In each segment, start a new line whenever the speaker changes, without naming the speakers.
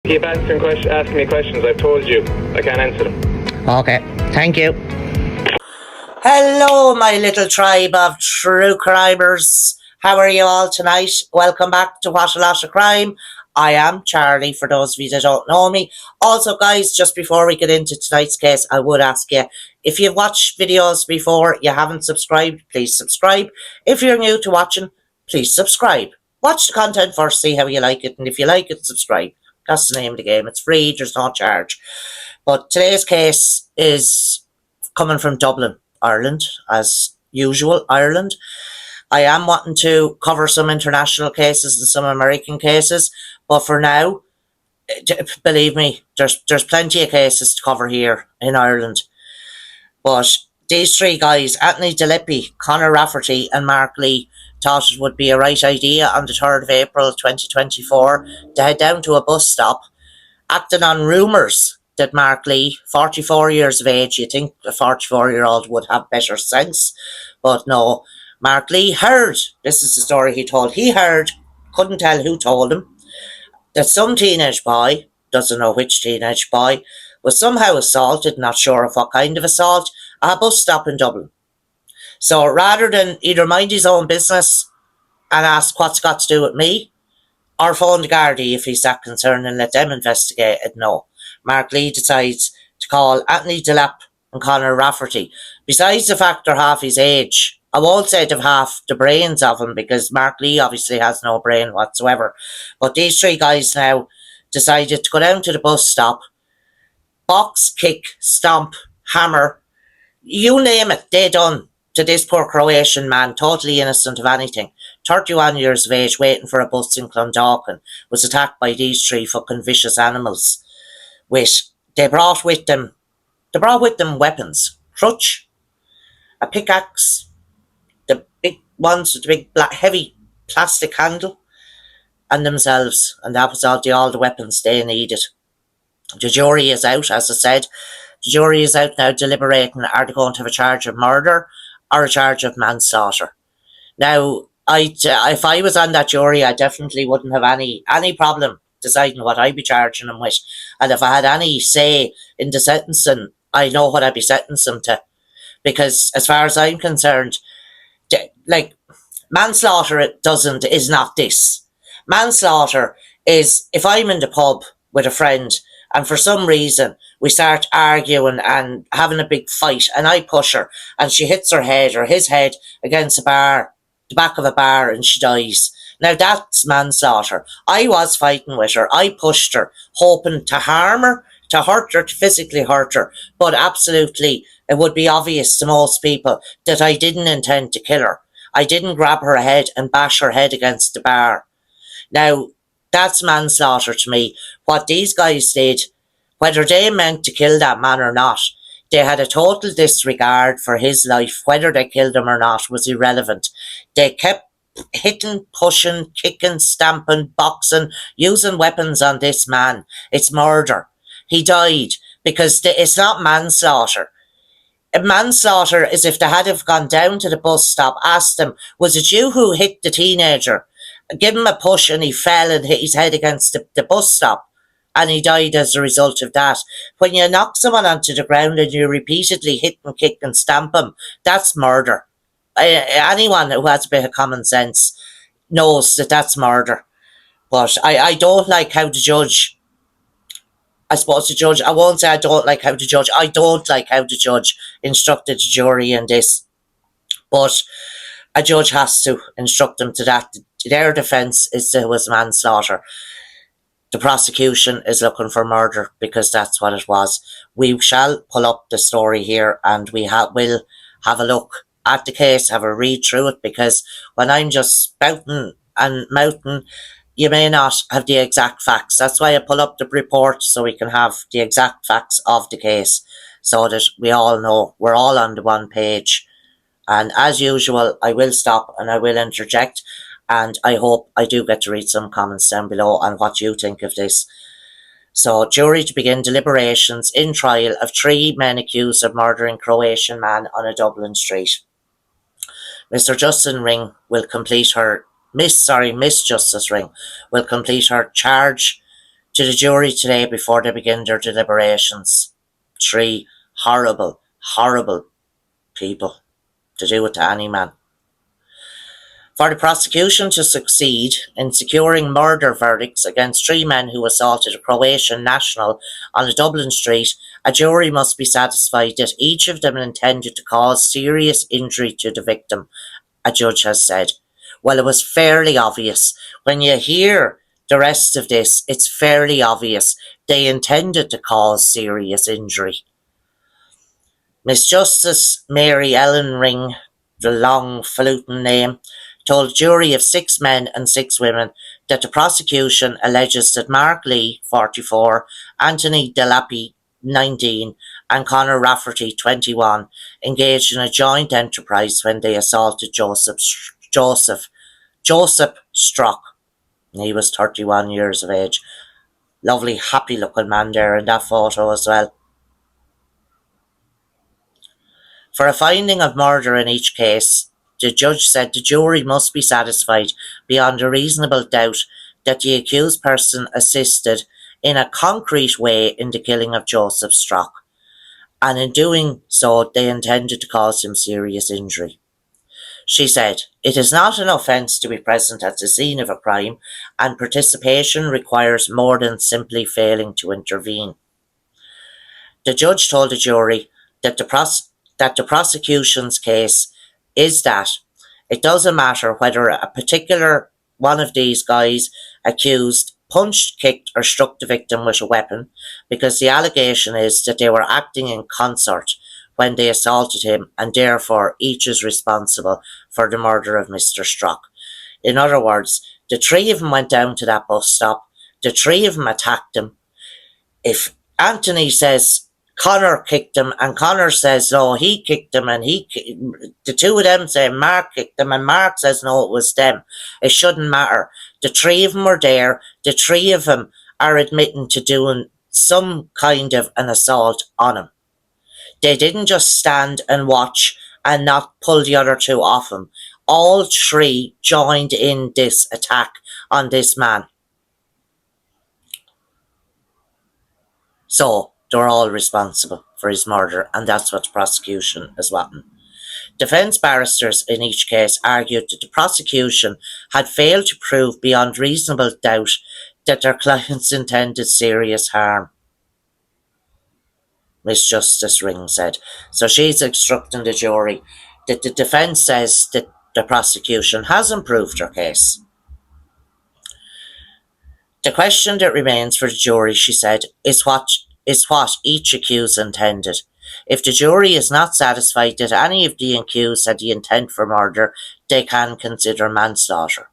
Keep asking me questions. I've told you I can't answer them.
Okay, thank you. Hello, my little tribe of true crimers. How are you all tonight? Welcome back to What a Lot of Crime. I am Charlie, for those of you that don't know me. Also, guys, just before we get into tonight's case, I would ask you, if you've watched videos before, you haven't subscribed, please subscribe. If you're new to watching, please subscribe. Watch the content first, see how you like it, and if you like it, subscribe. That's the name of the game. It's free, there's no charge. But today's case is coming from Dublin, Ireland, as usual, Ireland. I am wanting to cover some international cases and some American cases, but for now, believe me, there's plenty of cases to cover here in Ireland. But these three guys, Anthony Delappe, Connor Rafferty and Mark Lee, thought it would be a right idea on the 3rd of April 2024 to head down to a bus stop, acting on rumours that Mark Lee, 44 years of age, you'd think a 44-year-old would have better sense, but no. Mark Lee heard, this is the story he told, he heard, couldn't tell who told him, that some teenage boy, doesn't know which teenage boy, was somehow assaulted, not sure of what kind of assault, at a bus stop in Dublin. So rather than either mind his own business and ask what's got to do with me, or phone the Gardaí if he's that concerned and let them investigate it, no. Mark Lee decides to call Anthony Delappe and Connor Rafferty. Besides the fact they're half his age, I won't say they've half the brains of him, because Mark Lee obviously has no brain whatsoever. But these three guys now decided to go down to the bus stop, box, kick, stomp, hammer, you name it, they done to this poor Croatian man, totally innocent of anything. 31 years of age, waiting for a bus in Clondalkin, was attacked by these three fucking vicious animals. They brought with them weapons. Crutch, a pickaxe, the big ones with the big black heavy plastic handle, and themselves, and that was all the weapons they needed. The jury is out, as I said. The jury is out now deliberating, are they going to have a charge of murder or a charge of manslaughter? Now, if I was on that jury, I definitely wouldn't have any problem deciding what I'd be charging them with. And if I had any say in the sentencing, I know what I'd be sentencing them to. Because as far as I'm concerned, like, manslaughter is not this. Manslaughter is if I'm in the pub with a friend and for some reason we start arguing and having a big fight and I push her and she hits her head or his head against a bar, the back of a bar, and she dies. Now that's manslaughter. I was fighting with her. I pushed her, hoping to harm her, to hurt her, to physically hurt her. But absolutely, it would be obvious to most people that I didn't intend to kill her. I didn't grab her head and bash her head against the bar. Now, that's manslaughter to me. What these guys did, whether they meant to kill that man or not, they had a total disregard for his life. Whether they killed him or not was irrelevant. They kept hitting, pushing, kicking, stamping, boxing, using weapons on this man. It's murder. He died because it's not manslaughter. Manslaughter is if they had have gone down to the bus stop, asked him, was it you who hit the teenager? Give him a push and he fell and hit his head against the bus stop. And he died as a result of that. When you knock someone onto the ground and you repeatedly hit and kick and stamp him, that's murder. Anyone who has a bit of common sense knows that that's murder. But I don't like how the judge, I suppose the judge, I won't say I don't like how the judge, I don't like how the judge instructed the jury in this. But a judge has to instruct them to that. Their defence is that it was manslaughter. The prosecution is looking for murder because that's what it was. We shall pull up the story here and will have a look at the case, have a read through it, because when I'm just spouting and mouthing, you may not have the exact facts. That's why I pull up the report so we can have the exact facts of the case so that we all know we're all on the one page. And as usual, I will stop and I will interject. And I hope I do get to read some comments down below on what you think of this. So, jury to begin deliberations in trial of 3 men accused of murdering Croatian man on a Dublin street. Mr. Justin Ring will complete her, Miss Justice Ring will complete her charge to the jury today before they begin their deliberations. 3 horrible, horrible people to do it to any man. For the prosecution to succeed in securing murder verdicts against 3 men who assaulted a Croatian national on a Dublin street, a jury must be satisfied that each of them intended to cause serious injury to the victim, a judge has said. Well, it was fairly obvious. When you hear the rest of this, it's fairly obvious they intended to cause serious injury. Miss Justice Mary Ellen Ring, the long-falutin name, told a jury of 6 men and 6 women that the prosecution alleges that Mark Lee, 44, Anthony Delappe, 19, and Connor Rafferty, 21, engaged in a joint enterprise when they assaulted Josip Strok. He was 31 years of age. Lovely, happy-looking man there in that photo as well. For a finding of murder in each case, the judge said the jury must be satisfied beyond a reasonable doubt that the accused person assisted in a concrete way in the killing of Josip Strok, and in doing so they intended to cause him serious injury. She said, "It is not an offence to be present at the scene of a crime, and participation requires more than simply failing to intervene." The judge told the jury that the prosecution's case is that it doesn't matter whether a particular one of these guys accused punched, kicked, or struck the victim with a weapon, because the allegation is that they were acting in concert when they assaulted him, and therefore each is responsible for the murder of Mr. Strok. In other words, the 3 of them went down to that bus stop, the 3 of them attacked him. If Anthony says Connor kicked him, and Connor says no, he kicked him, and the 2 of them say Mark kicked him, and Mark says no, it was them. It shouldn't matter. The 3 of them were there. The 3 of them are admitting to doing some kind of an assault on him. They didn't just stand and watch and not pull the other 2 off him. All 3 joined in this attack on this man. So they're all responsible for his murder, and that's what the prosecution is wanting. Defence barristers in each case argued that the prosecution had failed to prove beyond reasonable doubt that their clients intended serious harm. Miss Justice Ring said. So she's instructing the jury that the defence says that the prosecution hasn't proved her case. The question that remains for the jury, she said, is what each accused intended. If the jury is not satisfied that any of the accused had the intent for murder, they can consider manslaughter.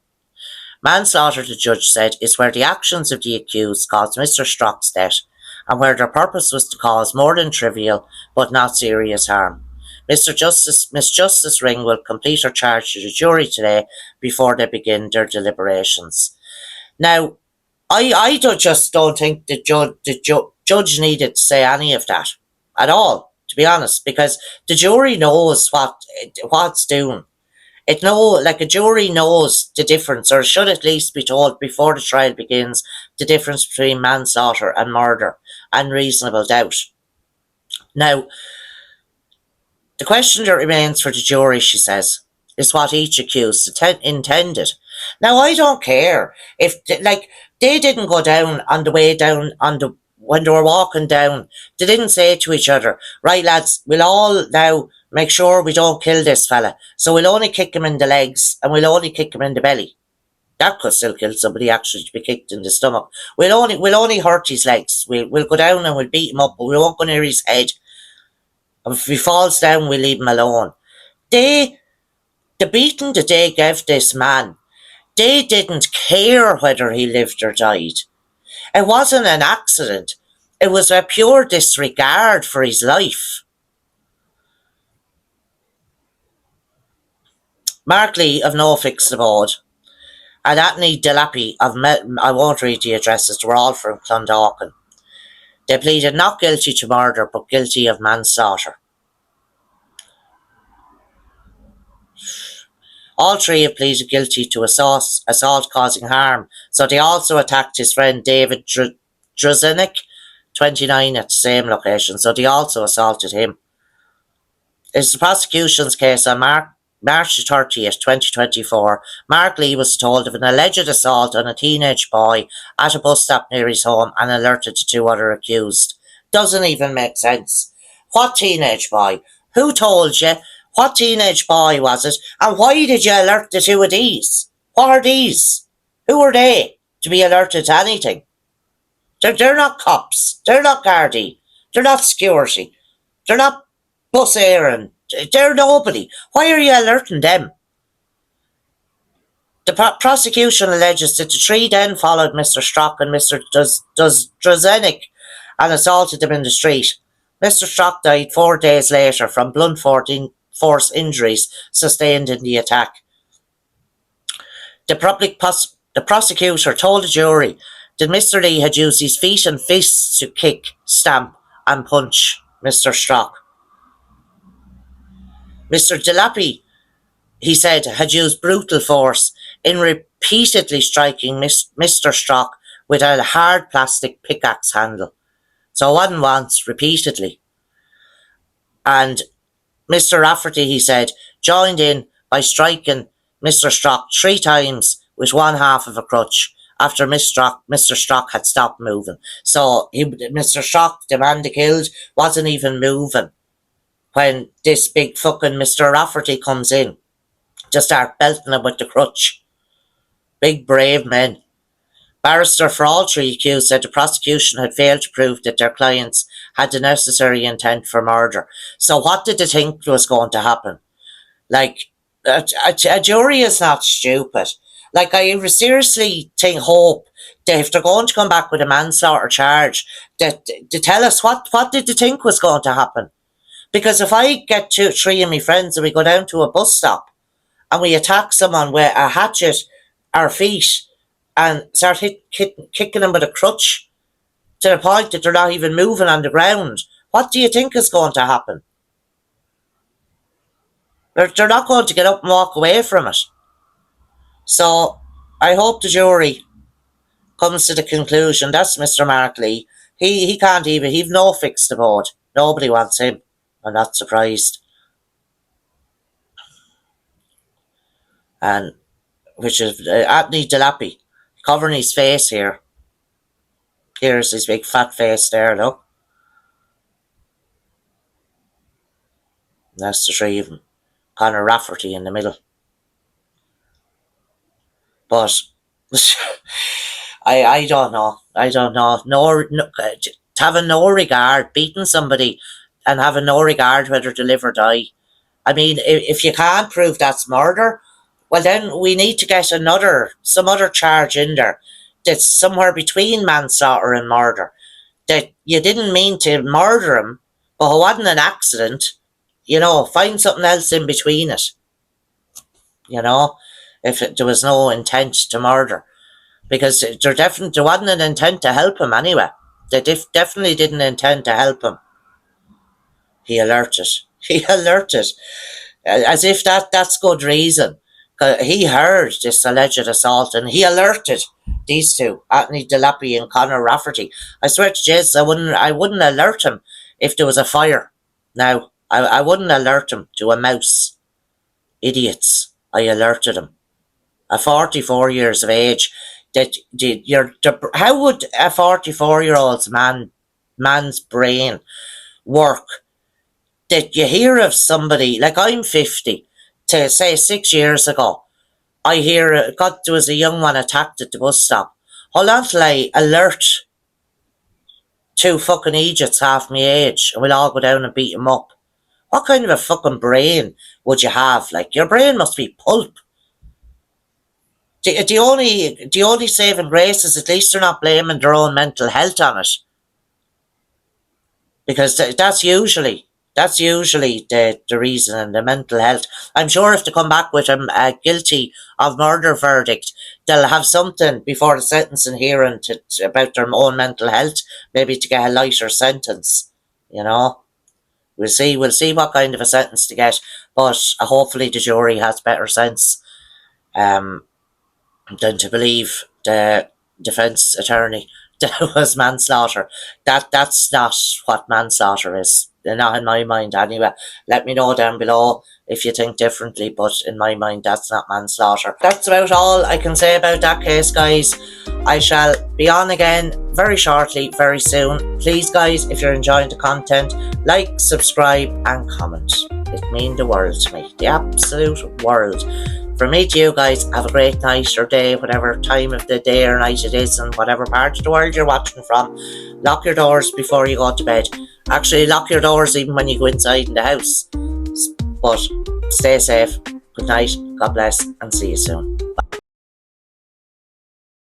Manslaughter, the judge said, is where the actions of the accused caused Mr. Strok's death, and where their purpose was to cause more than trivial but not serious harm. Miss Justice Ring will complete her charge to the jury today before they begin their deliberations. Now, I just don't think the judge needed to say any of that at all, to be honest, because the jury knows what it's doing. A jury knows the difference, or should at least be told before the trial begins, the difference between manslaughter and murder and reasonable doubt. Now, the question that remains for the jury, she says, is what each accused intended. Now, I don't care if, they didn't go down on the way down when they were walking down. They didn't say to each other, right lads, we'll all now make sure we don't kill this fella. So we'll only kick him in the legs and we'll only kick him in the belly. That could still kill somebody, actually, to be kicked in the stomach. We'll only hurt his legs. We'll go down and we'll beat him up, but we won't go near his head. And if he falls down, we'll leave him alone. The beating that they gave this man, they didn't care whether he lived or died. It wasn't an accident. It was a pure disregard for his life. Mark Lee of No Fixed Abode and Anthony Delappe of I won't read the addresses, they were all from Clondalkin. They pleaded not guilty to murder, but guilty of manslaughter. All 3 have pleaded guilty to assault causing harm, so they also attacked his friend David Drzenik, 29, at the same location, so they also assaulted him. It's the prosecution's case on March 30th, 2024. Mark Lee was told of an alleged assault on a teenage boy at a bus stop near his home and alerted the two other accused. Doesn't even make sense. What teenage boy? Who told you? What teenage boy was it? And why did you alert the two of these? What are these? Who are they to be alerted to anything? They're not cops. They're not Gardaí. They're not security. They're not bus Aaron. They're nobody. Why are you alerting them? The prosecution alleges that the three then followed Mr. Strok and Mr. Drzenik and assaulted them in the street. Mr. Strok died 4 days later from blunt force injuries sustained in the attack. The prosecutor told the jury that Mr. Lee had used his feet and fists to kick, stamp and punch Mr. Strok. Mr. Delappe, he said, had used brutal force in repeatedly striking Mr. Strok with a hard plastic pickaxe handle. So it wasn't once, repeatedly. And Mr. Rafferty, he said, joined in by striking Mr. Strok 3 times with one half of a crutch after Mr. Strok had stopped moving. So Mr. Strok, the man they killed, wasn't even moving when this big fucking Mr. Rafferty comes in to start belting him with the crutch. Big brave men. Barrister for all 3 accused said the prosecution had failed to prove that their clients had the necessary intent for murder. So what did they think was going to happen? Like, a jury is not stupid. Like, I seriously hope that if they're going to come back with a manslaughter charge, that they tell us what did they think was going to happen. Because if I get 3 of my friends and we go down to a bus stop and we attack someone with a hatchet, our feet, and start kicking them with a crutch to the point that they're not even moving on the ground, what do you think is going to happen? They're not going to get up and walk away from it. So I hope the jury comes to the conclusion that's Mr. Mark Lee. He can't even, he've no fixed aboard. Nobody wants him. I'm not surprised. And which is Anthony Delappe, covering his face here. Here's his big fat face there, look. That's the 3 of them. Connor Rafferty in the middle. But I don't know. I don't know. Having no regard, beating somebody and having no regard whether to live or die. I mean, if you can't prove that's murder, well then we need to get some other charge in there that's somewhere between manslaughter and murder. That you didn't mean to murder him, but it wasn't an accident. You know, find something else in between it. You know, if there was no intent to murder. Because there wasn't an intent to help him anyway. They definitely didn't intend to help him. He alerted. He alerted. As if that's good reason. He heard this alleged assault and he alerted these 2, Anthony Delappe and Connor Rafferty. I swear to Jesus, I wouldn't alert him if there was a fire. Now, I wouldn't alert him to a mouse. Idiots. I alerted him. At 44 years of age, how would a 44-year-old's man's brain work? That you hear of somebody, like I'm 50, to say 6 years ago, I hear there was a young one attacked at the bus stop. Hold on till I alert 2 fucking idiots half my age and we'll all go down and beat them up. What kind of a fucking brain would you have? Like, your brain must be pulp. The only saving grace is at least they're not blaming their own mental health on it. Because that's usually the reason, and the mental health. I'm sure if they come back with him guilty of murder verdict, they'll have something before the sentencing hearing about their own mental health, maybe to get a lighter sentence. You know, we'll see what kind of a sentence to get, but hopefully the jury has better sense than to believe the defence attorney that was manslaughter. That's not what manslaughter is. Not in my mind anyway. Let me know down below if you think differently, but in my mind that's not manslaughter. That's about all I can say about that case, guys. I shall be on again very shortly, very soon. Please guys, if you're enjoying the content, like, subscribe and comment. It means the world to me, the absolute world. From me to you guys, have a great night or day, whatever time of the day or night it is, and whatever part of the world you're watching from. Lock your doors before you go to bed. Actually, lock your doors even when you go inside in the house. But stay safe. Good night, God bless, and see you soon.